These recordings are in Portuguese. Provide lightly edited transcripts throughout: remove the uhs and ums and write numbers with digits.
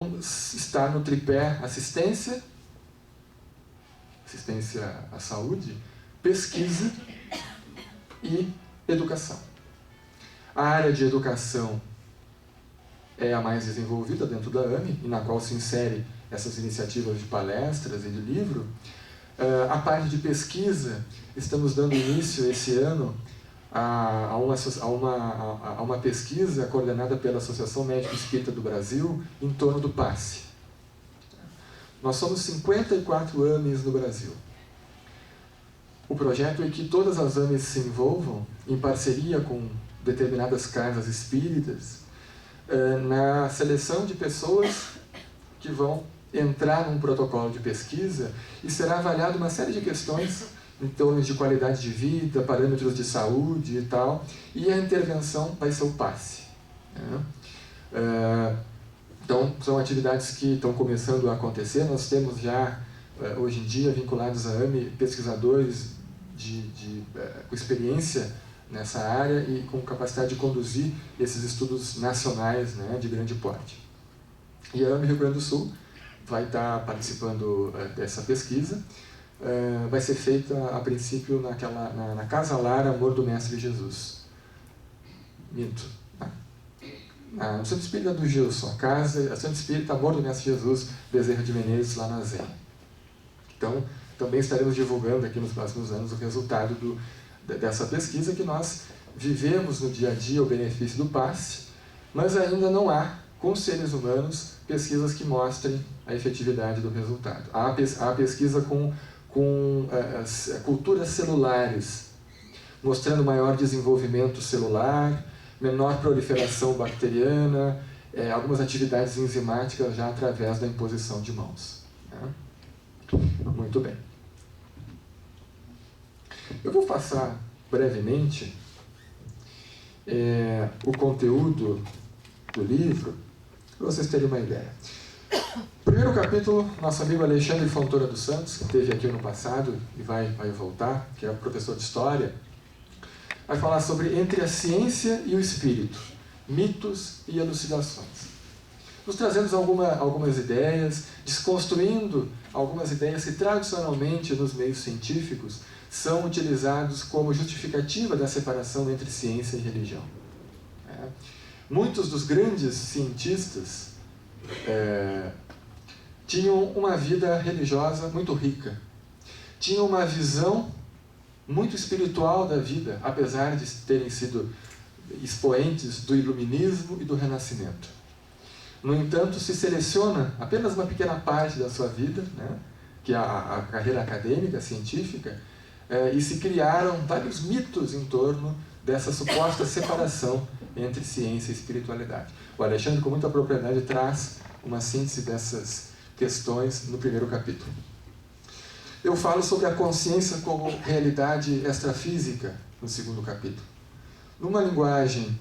está no tripé assistência à saúde, pesquisa e educação. A área de educação é a mais desenvolvida dentro da AME, e na qual se insere essas iniciativas de palestras e de livro. A parte de pesquisa, estamos dando início esse ano a uma pesquisa coordenada pela Associação Médico Espírita do Brasil em torno do passe. Nós somos 54 AMEs no Brasil. O projeto é que todas as AMEs se envolvam em parceria com determinadas casas espíritas na seleção de pessoas que vão entrar num protocolo de pesquisa, e será avaliado uma série de questões em torno de qualidade de vida, parâmetros de saúde e tal, e a intervenção vai ser o passe. Então, são atividades que estão começando a acontecer. Nós temos já, hoje em dia, vinculados à AME, pesquisadores com experiência nessa área e com capacidade de conduzir esses estudos nacionais, né, de grande porte. E a AME Rio Grande do Sul vai estar participando dessa pesquisa. Vai ser feita, a princípio, na Casa Lar Amor do Mestre Jesus. Minto. No Centro Espírita do Gilson, a Centro Espírita Amor do Mestre Jesus, Bezerra de Menezes, lá na Zen. Então, também estaremos divulgando aqui nos próximos anos o resultado dessa pesquisa, que nós vivemos no dia a dia o benefício do passe, mas ainda não há, com seres humanos, pesquisas que mostrem a efetividade do resultado. Há pesquisa com culturas celulares, mostrando maior desenvolvimento celular, menor proliferação bacteriana, algumas atividades enzimáticas já através da imposição de mãos. Muito bem. Eu vou passar brevemente o conteúdo do livro, para vocês terem uma ideia. Primeiro capítulo, nosso amigo Alexandre Fontoura dos Santos, que esteve aqui no passado e vai voltar, que é professor de História, vai falar sobre entre a ciência e o espírito, mitos e elucidações. Nos trazendo algumas ideias, desconstruindo algumas ideias que tradicionalmente nos meios científicos são utilizados como justificativa da separação entre ciência e religião. Muitos dos grandes cientistas tinham uma vida religiosa muito rica, tinham uma visão muito espiritual da vida, apesar de terem sido expoentes do iluminismo e do renascimento. No entanto, se seleciona apenas uma pequena parte da sua vida, né, que é a carreira acadêmica, científica, e se criaram vários mitos em torno dessa suposta separação entre ciência e espiritualidade. O Alexandre, com muita propriedade, traz uma síntese dessas questões no primeiro capítulo. Eu falo sobre a consciência como realidade extrafísica no segundo capítulo. Numa linguagem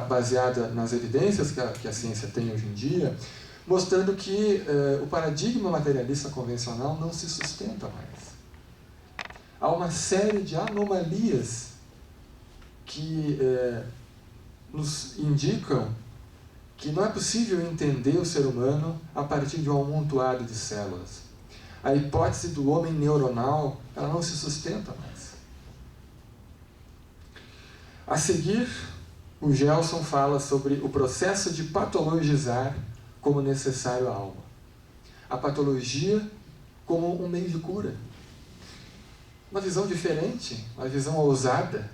baseada nas evidências que a ciência tem hoje em dia, mostrando que o paradigma materialista convencional não se sustenta mais. Há uma série de anomalias que nos indicam que não é possível entender o ser humano a partir de um amontoado de células. A hipótese do homem neuronal, ela não se sustenta mais. A seguir, o Gelson fala sobre o processo de patologizar como necessário à alma. A patologia como um meio de cura. Uma visão diferente, uma visão ousada.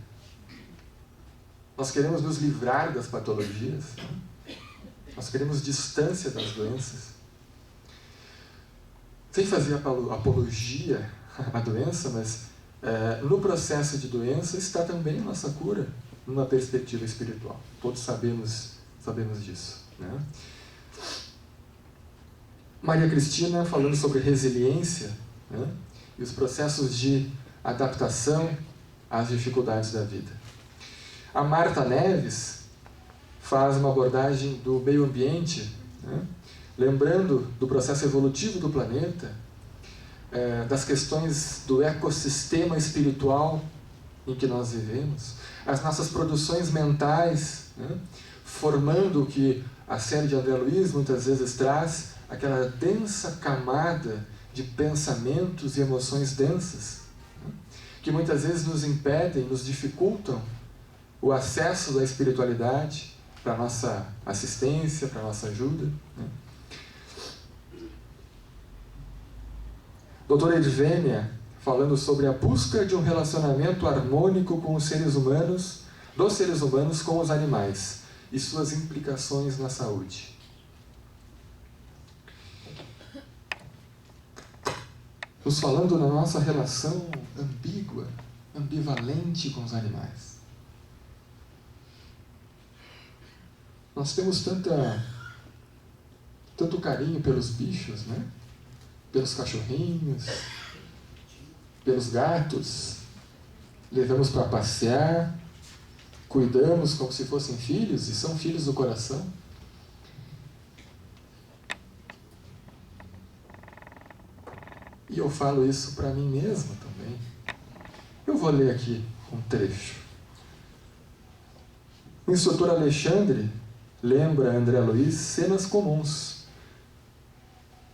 Nós queremos nos livrar das patologias. Nós queremos distância das doenças. Sem fazer apologia à doença, mas no processo de doença está também a nossa cura, numa perspectiva espiritual. Todos sabemos disso, né? Maria Cristina falando sobre resiliência, né, e os processos de adaptação às dificuldades da vida. A Marta Neves faz uma abordagem do meio ambiente, né, lembrando do processo evolutivo do planeta, das questões do ecossistema espiritual em que nós vivemos, as nossas produções mentais, né, formando o que a série de André Luiz muitas vezes traz, aquela densa camada de pensamentos e emoções densas, né, que muitas vezes nos impedem, nos dificultam o acesso da espiritualidade para a nossa assistência, para a nossa ajuda, né. Doutora Edvênia, falando sobre a busca de um relacionamento harmônico com os seres humanos, dos seres humanos com os animais e suas implicações na saúde. Nos falando da nossa relação ambígua, ambivalente com os animais. Nós temos tanto carinho pelos bichos, né? Pelos cachorrinhos, pelos gatos, levamos para passear, cuidamos como se fossem filhos, e são filhos do coração. E eu falo isso para mim mesmo também. Eu vou ler aqui um trecho. O instrutor Alexandre lembra a André Luiz cenas comuns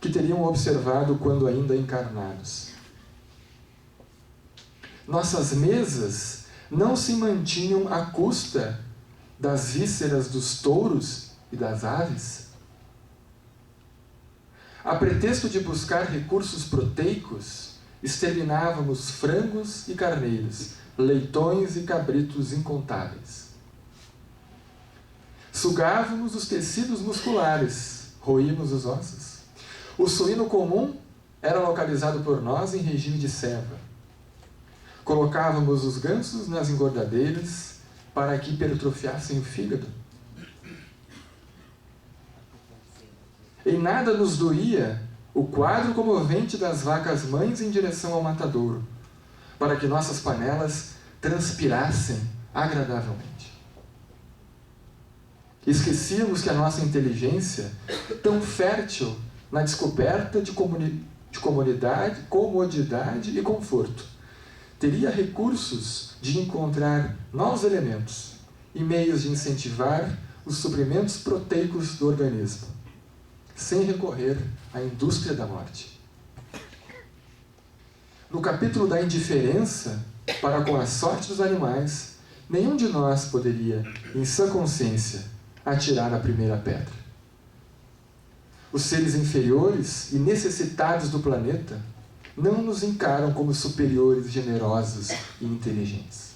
que teriam observado quando ainda encarnados. Nossas mesas não se mantinham à custa das vísceras dos touros e das aves. A pretexto de buscar recursos proteicos, exterminávamos frangos e carneiros, leitões e cabritos incontáveis. Sugávamos os tecidos musculares, roímos os ossos. O suíno comum era localizado por nós em regime de ceva. Colocávamos os gansos nas engordadeiras para que hipertrofiassem o fígado. Em nada nos doía o quadro comovente das vacas mães em direção ao matadouro, para que nossas panelas transpirassem agradavelmente. Esquecíamos que a nossa inteligência, tão fértil na descoberta de comodidade e conforto, teria recursos de encontrar novos elementos e meios de incentivar os suprimentos proteicos do organismo, sem recorrer à indústria da morte. No capítulo da indiferença para com a sorte dos animais, nenhum de nós poderia, em sã consciência, atirar a primeira pedra. Os seres inferiores e necessitados do planeta não nos encaram como superiores, generosos e inteligentes,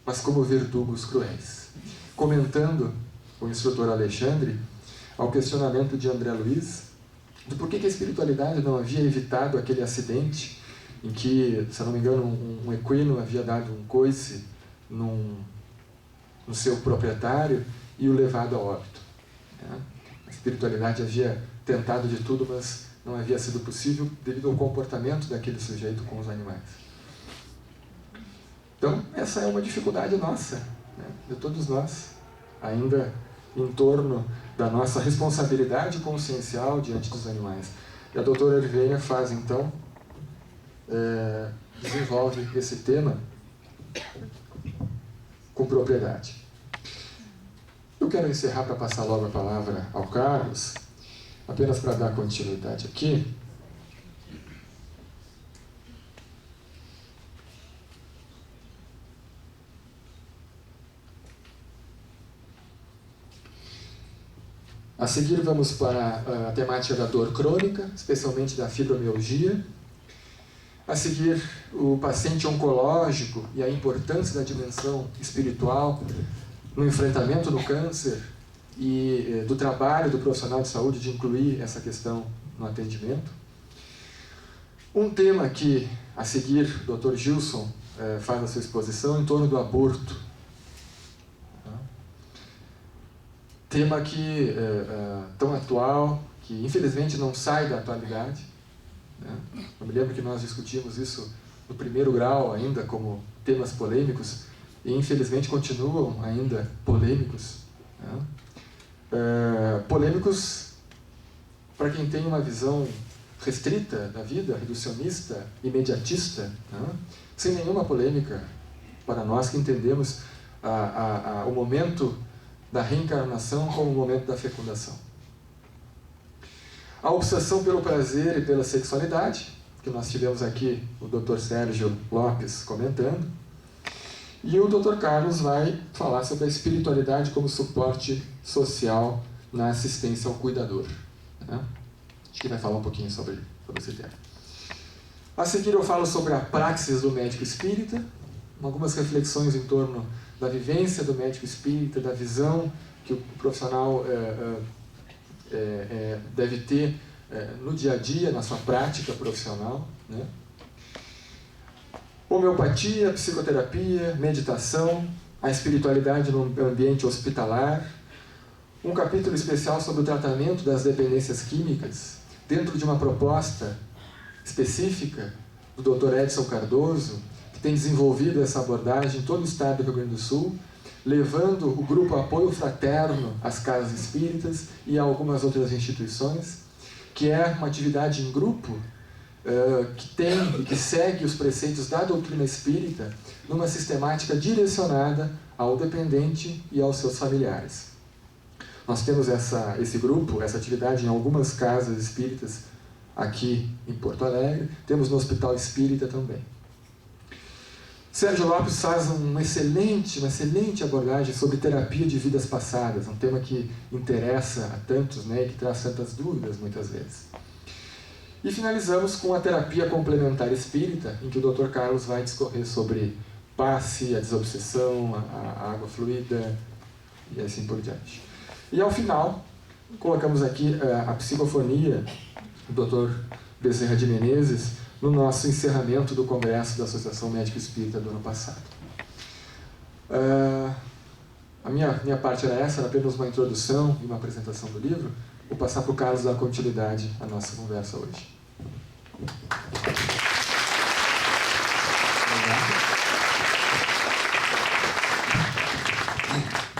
mas como verdugos cruéis. Comentando o instrutor Alexandre ao questionamento de André Luiz do porquê que a espiritualidade não havia evitado aquele acidente em que, se eu não me engano, um equino havia dado um coice no seu proprietário e o levado a óbito. A espiritualidade havia tentado de tudo, mas não havia sido possível devido ao comportamento daquele sujeito com os animais. Então, essa é uma dificuldade nossa, né, de todos nós, ainda em torno da nossa responsabilidade consciencial diante dos animais. E a doutora Edvênia faz, então, desenvolve esse tema com propriedade. Eu quero encerrar para passar logo a palavra ao Carlos, apenas para dar continuidade aqui. A seguir vamos para a temática da dor crônica, especialmente da fibromialgia. A seguir, o paciente oncológico e a importância da dimensão espiritual no enfrentamento do câncer e do trabalho do profissional de saúde de incluir essa questão no atendimento. Um tema que, a seguir, o Dr. Gilson faz a sua exposição em torno do aborto. Tema que tão atual, que infelizmente não sai da atualidade. Eu me lembro que nós discutimos isso no primeiro grau ainda como temas polêmicos e infelizmente continuam ainda polêmicos. Polêmicos para quem tem uma visão restrita da vida, reducionista, imediatista, sem nenhuma polêmica para nós que entendemos o momento da reencarnação como o momento da fecundação. A obsessão pelo prazer e pela sexualidade, que nós tivemos aqui o Dr. Sérgio Lopes comentando, e o Dr. Carlos vai falar sobre a espiritualidade como suporte social na assistência ao cuidador. Né? Acho que vai falar um pouquinho sobre esse tema. A seguir eu falo sobre a praxis do médico espírita, algumas reflexões em torno da vivência do médico espírita, da visão que o profissional deve ter no dia a dia, na sua prática profissional. Né? Homeopatia, psicoterapia, meditação, a espiritualidade no ambiente hospitalar, um capítulo especial sobre o tratamento das dependências químicas, dentro de uma proposta específica do Dr. Edson Cardoso, que tem desenvolvido essa abordagem em todo o estado do Rio Grande do Sul, levando o grupo Apoio Fraterno às casas espíritas e a algumas outras instituições, que é uma atividade em grupo que tem e que segue os preceitos da doutrina espírita numa sistemática direcionada ao dependente e aos seus familiares. Nós temos esse grupo, essa atividade em algumas casas espíritas aqui em Porto Alegre, temos no Hospital Espírita também. Sérgio Lopes faz uma excelente abordagem sobre terapia de vidas passadas, um tema que interessa a tantos, né, e que traz tantas dúvidas muitas vezes. E finalizamos com a terapia complementar espírita, em que o Dr. Carlos vai discorrer sobre passe, a desobsessão, a água fluida e assim por diante. E ao final, colocamos aqui a psicofonia do Dr. Bezerra de Menezes no nosso encerramento do Congresso da Associação Médico Espírita do ano passado. A minha parte era essa, era apenas uma introdução e uma apresentação do livro. Vou passar para o Carlos dar continuidade à nossa conversa hoje.